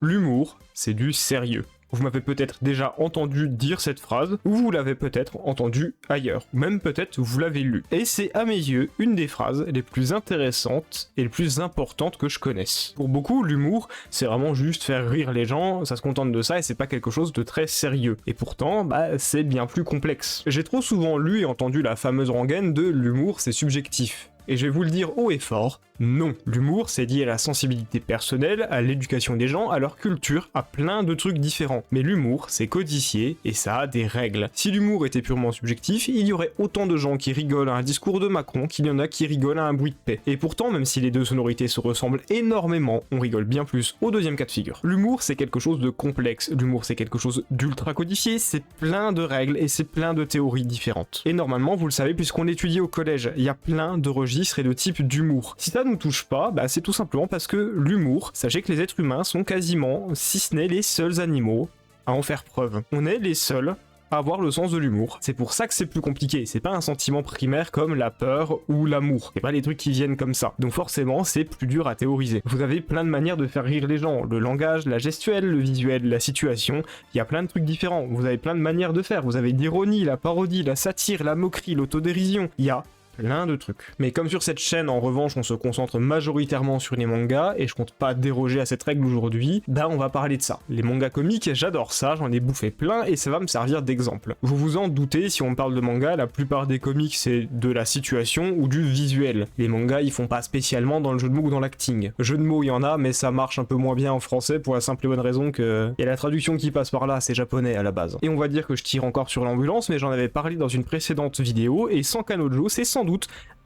L'humour, c'est du sérieux. Vous m'avez peut-être déjà entendu dire cette phrase, ou vous l'avez peut-être entendu ailleurs, ou même peut-être vous l'avez lu. Et c'est à mes yeux une des phrases les plus intéressantes et les plus importantes que je connaisse. Pour beaucoup, l'humour, c'est vraiment juste faire rire les gens, ça se contente de ça et c'est pas quelque chose de très sérieux. Et pourtant, c'est bien plus complexe. J'ai trop souvent lu et entendu la fameuse rengaine de l'humour c'est subjectif. Et je vais vous le dire haut et fort, non. L'humour, c'est lié à la sensibilité personnelle, à l'éducation des gens, à leur culture, à plein de trucs différents. Mais l'humour, c'est codifié et ça a des règles. Si l'humour était purement subjectif, il y aurait autant de gens qui rigolent à un discours de Macron qu'il y en a qui rigolent à un bruit de paix. Et pourtant, même si les deux sonorités se ressemblent énormément, on rigole bien plus au deuxième cas de figure. L'humour, c'est quelque chose de complexe. L'humour, c'est quelque chose d'ultra codifié, c'est plein de règles et c'est plein de théories différentes. Et normalement, vous le savez, puisqu'on l'étudie au collège, il y a plein de registres et de types d'humour. Si ça nous touche pas, c'est tout simplement parce que l'humour, sachez que les êtres humains sont quasiment, si ce n'est les seuls animaux, à en faire preuve. On est les seuls à avoir le sens de l'humour. C'est pour ça que c'est plus compliqué, c'est pas un sentiment primaire comme la peur ou l'amour. C'est pas des trucs qui viennent comme ça. Donc forcément, c'est plus dur à théoriser. Vous avez plein de manières de faire rire les gens, le langage, la gestuelle, le visuel, la situation, il y a plein de trucs différents. Vous avez plein de manières de faire, vous avez l'ironie, la parodie, la satire, la moquerie, l'autodérision, il y a plein de trucs. Mais comme sur cette chaîne, en revanche, on se concentre majoritairement sur les mangas, et je compte pas déroger à cette règle aujourd'hui, on va parler de ça. Les mangas comiques, j'adore ça, j'en ai bouffé plein, et ça va me servir d'exemple. Vous vous en doutez, si on parle de manga, la plupart des comics, c'est de la situation ou du visuel. Les mangas, ils font pas spécialement dans le jeu de mots ou dans l'acting. Jeu de mots, il y en a, mais ça marche un peu moins bien en français, pour la simple et bonne raison que y a la traduction qui passe par là, c'est japonais à la base. Et on va dire que je tire encore sur l'ambulance, mais j'en avais parlé dans une précédente vidéo, et Sankanojo, c'est sans doute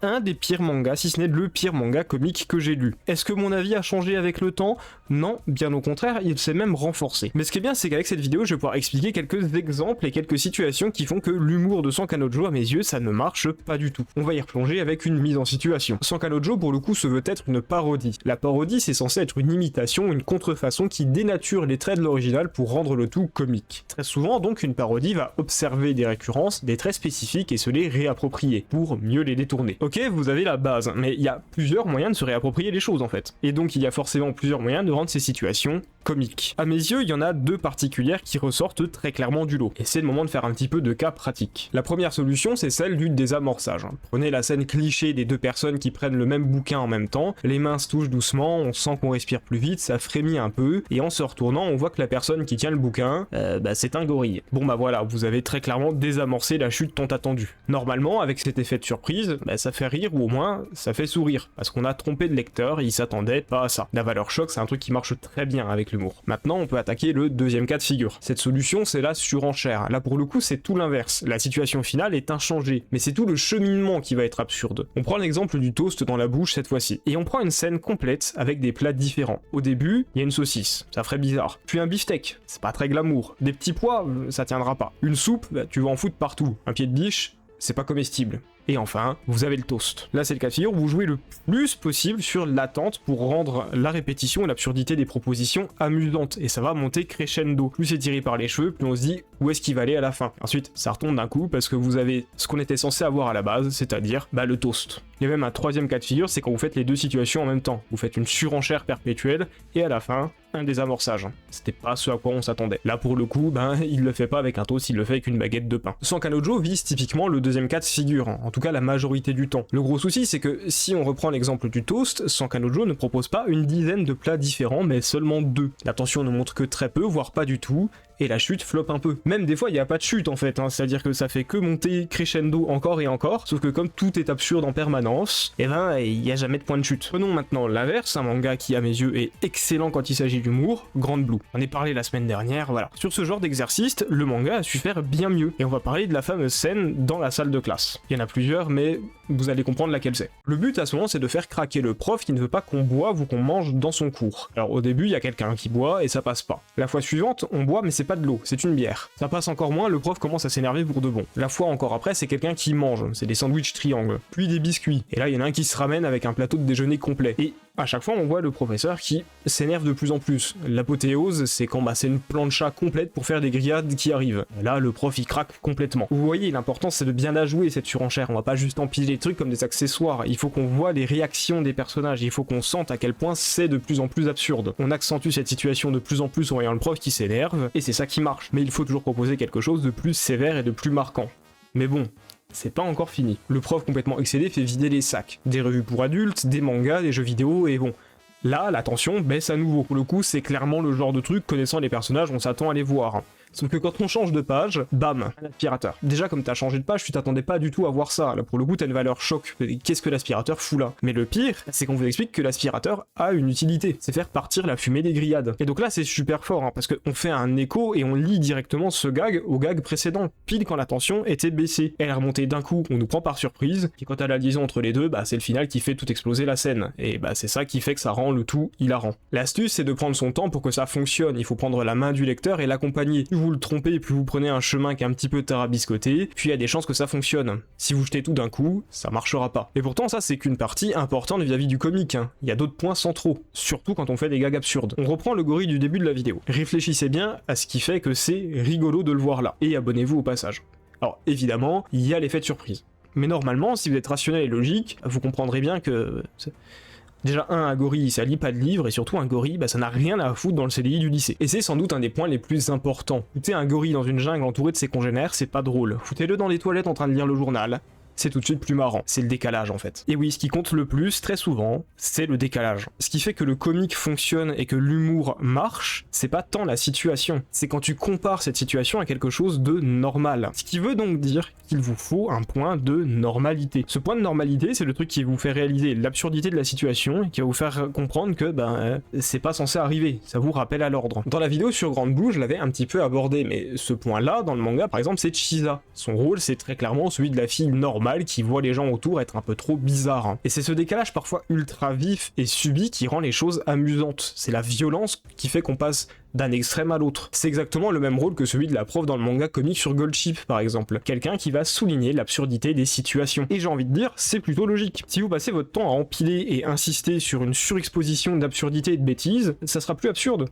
un des pires mangas, si ce n'est le pire manga comique que j'ai lu. Est-ce que mon avis a changé avec le temps? Non, bien au contraire, il s'est même renforcé. Mais ce qui est bien, c'est qu'avec cette vidéo, je vais pouvoir expliquer quelques exemples et quelques situations qui font que l'humour de Sankanojo, à mes yeux, ça ne marche pas du tout. On va y replonger avec une mise en situation. Sankanojo, pour le coup, se veut être une parodie. La parodie, c'est censé être une imitation, une contrefaçon qui dénature les traits de l'original pour rendre le tout comique. Très souvent, donc, une parodie va observer des récurrences, des traits spécifiques et se les réapproprier pour mieux les détourner. Ok, vous avez la base, mais il y a plusieurs moyens de se réapproprier les choses en fait. Et donc il y a forcément plusieurs moyens de rendre ces situations comiques. À mes yeux, il y en a deux particulières qui ressortent très clairement du lot. Et c'est le moment de faire un petit peu de cas pratique. La première solution, c'est celle du désamorçage. Prenez la scène cliché des deux personnes qui prennent le même bouquin en même temps, les mains se touchent doucement, on sent qu'on respire plus vite, ça frémit un peu, et en se retournant, on voit que la personne qui tient le bouquin, c'est un gorille. Bon voilà, vous avez très clairement désamorcé la chute tant attendue. Normalement, avec cet effet de surprise, ça fait rire ou au moins ça fait sourire, parce qu'on a trompé le lecteur, il s'attendait pas à ça. La valeur choc, c'est un truc qui marche très bien avec l'humour. Maintenant, on peut attaquer le deuxième cas de figure. Cette solution, c'est la surenchère. Là, pour le coup, c'est tout l'inverse. La situation finale est inchangée, mais c'est tout le cheminement qui va être absurde. On prend l'exemple du toast dans la bouche cette fois-ci, et on prend une scène complète avec des plats différents. Au début, il y a une saucisse, ça ferait bizarre. Puis un beefsteak, c'est pas très glamour. Des petits pois, ça tiendra pas. Une soupe, tu vas en foutre partout. Un pied de biche, c'est pas comestible. Et enfin, vous avez le toast. Là, c'est le cas de figure où vous jouez le plus possible sur l'attente pour rendre la répétition et l'absurdité des propositions amusantes. Et ça va monter crescendo. Plus c'est tiré par les cheveux, plus on se dit où est-ce qu'il va aller à la fin. Ensuite, ça retombe d'un coup parce que vous avez ce qu'on était censé avoir à la base, c'est-à-dire le toast. Il y a même un troisième cas de figure, c'est quand vous faites les deux situations en même temps. Vous faites une surenchère perpétuelle et à la fin, un désamorçage. C'était pas ce à quoi on s'attendait. Là, pour le coup, il le fait pas avec un toast, il le fait avec une baguette de pain. Sankanojo vise typiquement le deuxième cas de figure, en tout cas la majorité du temps. Le gros souci, c'est que si on reprend l'exemple du toast, Sankanojo ne propose pas une dizaine de plats différents, mais seulement 2. L'attention ne montre que très peu, voire pas du tout, et la chute floppe un peu. Même des fois, il n'y a pas de chute en fait, c'est-à-dire que ça fait que monter crescendo encore et encore, sauf que comme tout est absurde en permanence, il n'y a jamais de point de chute. Prenons maintenant l'inverse, un manga qui à mes yeux est excellent quand il s'agit d'humour, Grand Blue. On en a parlé la semaine dernière, voilà. Sur ce genre d'exercice, le manga a su faire bien mieux, et on va parler de la fameuse scène dans la salle de classe. Il y en a plusieurs, mais vous allez comprendre laquelle c'est. Le but à ce moment, c'est de faire craquer le prof qui ne veut pas qu'on boive ou qu'on mange dans son cours. Alors au début, il y a quelqu'un qui boit et ça passe pas. La fois suivante, on boit mais c'est pas de l'eau, c'est une bière. Ça passe encore moins, le prof commence à s'énerver pour de bon. La fois encore après, c'est quelqu'un qui mange, c'est des sandwichs triangles, puis des biscuits. Et là, il y en a un qui se ramène avec un plateau de déjeuner complet. Et À chaque fois, on voit le professeur qui s'énerve de plus en plus. L'apothéose, c'est quand c'est une plancha complète pour faire des grillades qui arrivent. Et là, le prof, il craque complètement. Vous voyez, l'important, c'est de bien la jouer, cette surenchère. On va pas juste empiler les trucs comme des accessoires. Il faut qu'on voit les réactions des personnages. Il faut qu'on sente à quel point c'est de plus en plus absurde. On accentue cette situation de plus en plus en voyant le prof qui s'énerve, et c'est ça qui marche. Mais il faut toujours proposer quelque chose de plus sévère et de plus marquant. Mais bon, c'est pas encore fini. Le prof complètement excédé fait vider les sacs. Des revues pour adultes, des mangas, des jeux vidéo, et bon. Là, la tension baisse à nouveau. Pour le coup, c'est clairement le genre de truc, connaissant les personnages, on s'attend à les voir. Sauf que quand on change de page, bam, un aspirateur. Déjà, comme t'as changé de page, tu t'attendais pas du tout à voir ça. Là, pour le coup, t'as une valeur choc. Qu'est-ce que l'aspirateur fout là? Mais le pire, c'est qu'on vous explique que l'aspirateur a une utilité. C'est faire partir la fumée des grillades. Et donc là, c'est super fort, parce qu'on fait un écho et on lie directement ce gag au gag précédent, pile quand la tension était baissée. Elle est remontée d'un coup, on nous prend par surprise, et quand t'as la liaison entre les deux, c'est le final qui fait tout exploser la scène. Et c'est ça qui fait que ça rend le tout hilarant. L'astuce, c'est de prendre son temps pour que ça fonctionne. Il faut prendre la main du lecteur et l'accompagner. Vous le trompez, puis vous prenez un chemin qui est un petit peu tarabiscoté, puis il y a des chances que ça fonctionne. Si vous jetez tout d'un coup, ça marchera pas. Et pourtant, ça, c'est qu'une partie importante vis-à-vis du comique. Il y a d'autres points centraux, surtout quand on fait des gags absurdes. On reprend le gorille du début de la vidéo. Réfléchissez bien à ce qui fait que c'est rigolo de le voir là, et abonnez-vous au passage. Alors, évidemment, il y a l'effet de surprise. Mais normalement, si vous êtes rationnel et logique, vous comprendrez bien que... Déjà, un gorille, ça lit pas de livre, et surtout un gorille, ça n'a rien à foutre dans le CDI du lycée. Et c'est sans doute un des points les plus importants. Foutez un gorille dans une jungle entouré de ses congénères, c'est pas drôle. Foutez-le dans les toilettes en train de lire le journal. C'est tout de suite plus marrant. C'est le décalage en fait. Et oui, ce qui compte le plus, très souvent, c'est le décalage. Ce qui fait que le comique fonctionne et que l'humour marche, c'est pas tant la situation. C'est quand tu compares cette situation à quelque chose de normal. Ce qui veut donc dire qu'il vous faut un point de normalité. Ce point de normalité, c'est le truc qui vous fait réaliser l'absurdité de la situation et qui va vous faire comprendre que c'est pas censé arriver. Ça vous rappelle à l'ordre. Dans la vidéo sur Grande Blue, je l'avais un petit peu abordé, mais ce point-là, dans le manga, par exemple, c'est Chisa. Son rôle, c'est très clairement celui de la fille normale qui voit les gens autour être un peu trop bizarres. Et c'est ce décalage parfois ultra vif et subit qui rend les choses amusantes. C'est la violence qui fait qu'on passe d'un extrême à l'autre. C'est exactement le même rôle que celui de la prof dans le manga comique sur Gold Ship par exemple. Quelqu'un qui va souligner l'absurdité des situations. Et j'ai envie de dire, c'est plutôt logique. Si vous passez votre temps à empiler et insister sur une surexposition d'absurdité et de bêtises, ça sera plus absurde.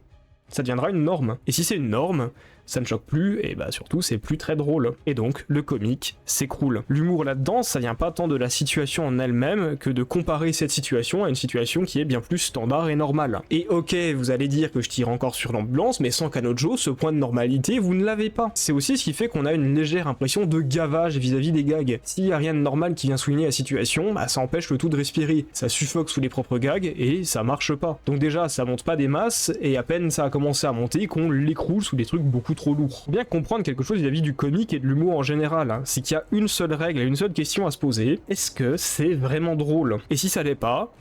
Ça deviendra une norme. Et si c'est une norme, ça ne choque plus, et surtout c'est plus très drôle. Et donc, le comique s'écroule. L'humour là-dedans, ça vient pas tant de la situation en elle-même que de comparer cette situation à une situation qui est bien plus standard et normale. Et ok, vous allez dire que je tire encore sur l'ambulance, mais sans Kanojo, ce point de normalité, vous ne l'avez pas. C'est aussi ce qui fait qu'on a une légère impression de gavage vis-à-vis des gags. S'il y a rien de normal qui vient souligner la situation, ça empêche le tout de respirer. Ça suffoque sous les propres gags, et ça marche pas. Donc déjà, ça monte pas des masses, et à peine ça a commencé à monter qu'on l'écroule sous des trucs beaucoup trop lourd. Faut bien comprendre quelque chose vis-à-vis du comique et de l'humour en général, c'est qu'il y a une seule règle et une seule question à se poser, est-ce que c'est vraiment drôle? Et si ça l'est pas,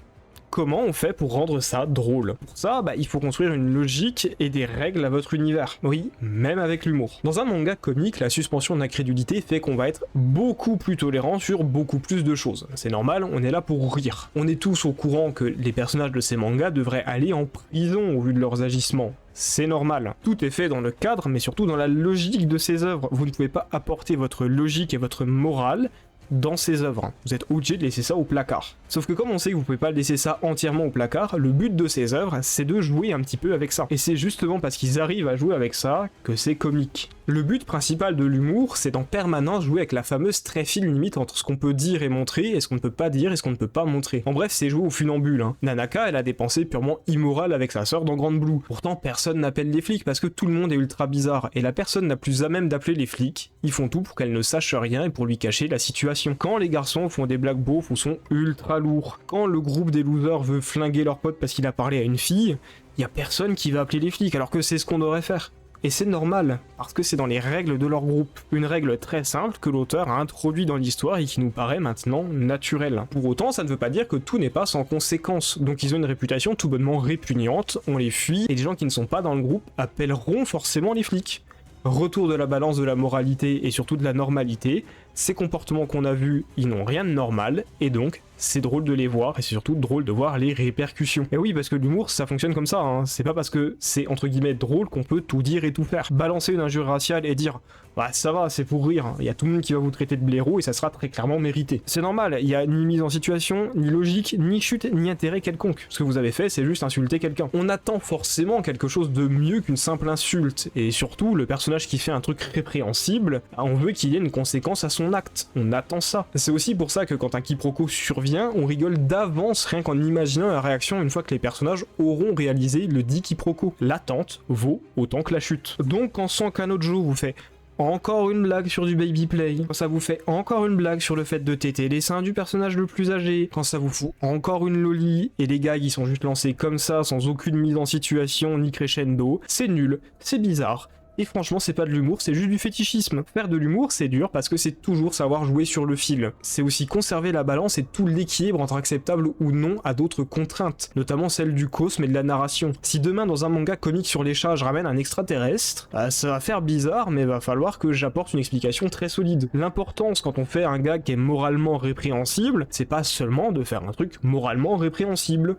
comment on fait pour rendre ça drôle? Pour ça, il faut construire une logique et des règles à votre univers. Oui, même avec l'humour. Dans un manga comique, la suspension d'incrédulité fait qu'on va être beaucoup plus tolérant sur beaucoup plus de choses. C'est normal, on est là pour rire. On est tous au courant que les personnages de ces mangas devraient aller en prison au vu de leurs agissements. C'est normal. Tout est fait dans le cadre, mais surtout dans la logique de ces œuvres. Vous ne pouvez pas apporter votre logique et votre morale dans ces œuvres. Vous êtes obligé de laisser ça au placard. Sauf que comme on sait que vous pouvez pas laisser ça entièrement au placard, le but de ces œuvres, c'est de jouer un petit peu avec ça. Et c'est justement parce qu'ils arrivent à jouer avec ça que c'est comique. Le but principal de l'humour, c'est en permanence jouer avec la fameuse très fine limite entre ce qu'on peut dire et montrer, et ce qu'on ne peut pas dire et ce qu'on ne peut pas montrer. En bref, c'est jouer au funambule. Nanaka, elle a des pensées purement immorales avec sa sœur dans Grande Blue. Pourtant, personne n'appelle les flics parce que tout le monde est ultra bizarre, et la personne la plus à même d'appeler les flics, ils font tout pour qu'elle ne sache rien et pour lui cacher la situation. Quand les garçons font des blagues beaufs ou sont ultra lourds, quand le groupe des losers veut flinguer leur pote parce qu'il a parlé à une fille, y a personne qui va appeler les flics alors que c'est ce qu'on devrait faire. Et c'est normal, parce que c'est dans les règles de leur groupe. Une règle très simple que l'auteur a introduit dans l'histoire et qui nous paraît maintenant naturelle. Pour autant, ça ne veut pas dire que tout n'est pas sans conséquences. Donc ils ont une réputation tout bonnement répugnante, on les fuit, et les gens qui ne sont pas dans le groupe appelleront forcément les flics. Retour de la balance de la moralité et surtout de la normalité, ces comportements qu'on a vus, ils n'ont rien de normal, et donc c'est drôle de les voir et c'est surtout drôle de voir les répercussions. Et oui, parce que l'humour, ça fonctionne comme ça, hein. C'est pas parce que c'est entre guillemets drôle qu'on peut tout dire et tout faire. Balancer une injure raciale et dire bah ça va, c'est pour rire, il y a tout le monde qui va vous traiter de blaireau et ça sera très clairement mérité. C'est normal, il y a ni mise en situation, ni logique, ni chute, ni intérêt quelconque. Ce que vous avez fait, c'est juste insulter quelqu'un. On attend forcément quelque chose de mieux qu'une simple insulte. Et surtout, le personnage qui fait un truc répréhensible, on veut qu'il y ait une conséquence à son acte. On attend ça. C'est aussi pour ça que quand un quiproquo survient, on rigole d'avance rien qu'en imaginant la réaction une fois que les personnages auront réalisé le dit quiproquo. L'attente vaut autant que la chute. Donc quand Sankanojo vous fait encore une blague sur du baby play, quand ça vous fait encore une blague sur le fait de téter les seins du personnage le plus âgé, quand ça vous fout encore une loli et les gags ils sont juste lancés comme ça sans aucune mise en situation ni crescendo, c'est nul, c'est bizarre. Et franchement, c'est pas de l'humour, c'est juste du fétichisme. Faire de l'humour, c'est dur parce que c'est toujours savoir jouer sur le fil. C'est aussi conserver la balance et tout l'équilibre entre acceptable ou non à d'autres contraintes, notamment celle du cosme et de la narration. Si demain, dans un manga comique sur les chats, je ramène un extraterrestre, ça va faire bizarre, mais va falloir que j'apporte une explication très solide. L'importance quand on fait un gag qui est moralement répréhensible, c'est pas seulement de faire un truc moralement répréhensible.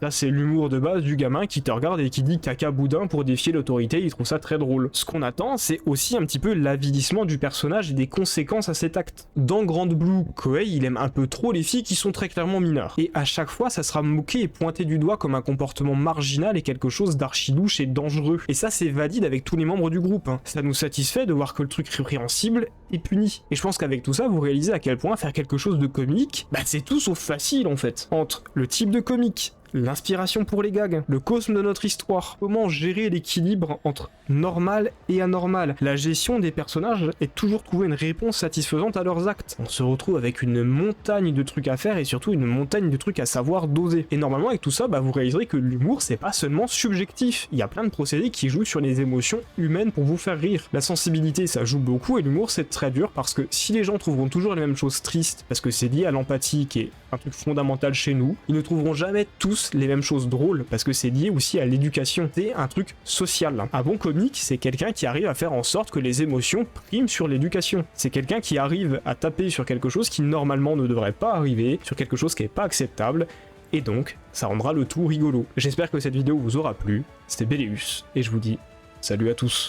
Ça, c'est l'humour de base du gamin qui te regarde et qui dit caca boudin pour défier l'autorité, il trouve ça très drôle. Ce qu'on attend, c'est aussi un petit peu l'avilissement du personnage et des conséquences à cet acte. Dans Grand Blue, Koei, il aime un peu trop les filles qui sont très clairement mineures. Et à chaque fois, ça sera moqué et pointé du doigt comme un comportement marginal et quelque chose d'archi-louche et dangereux. Et ça, c'est valide avec tous les membres du groupe. Ça nous satisfait de voir que le truc répréhensible est puni. Et je pense qu'avec tout ça, vous réalisez à quel point faire quelque chose de comique, bah c'est tout sauf facile en fait. Entre le type de comique, l'inspiration pour les gags, le cosme de notre histoire, comment gérer l'équilibre entre normal et anormal. La gestion des personnages est toujours trouver une réponse satisfaisante à leurs actes. On se retrouve avec une montagne de trucs à faire et surtout une montagne de trucs à savoir doser. Et normalement avec tout ça, bah, vous réaliserez que l'humour c'est pas seulement subjectif. Il y a plein de procédés qui jouent sur les émotions humaines pour vous faire rire. La sensibilité ça joue beaucoup et l'humour c'est très dur parce que si les gens trouveront toujours les mêmes choses tristes parce que c'est lié à l'empathie qui est un truc fondamental chez nous, ils ne trouveront jamais tous les mêmes choses drôles parce que c'est lié aussi à l'éducation. C'est un truc social. Un bon comique, c'est quelqu'un qui arrive à faire en sorte que les émotions priment sur l'éducation. C'est quelqu'un qui arrive à taper sur quelque chose qui normalement ne devrait pas arriver, sur quelque chose qui est pas acceptable, et donc ça rendra le tout rigolo. J'espère que cette vidéo vous aura plu. C'était Belleus, et je vous dis salut à tous.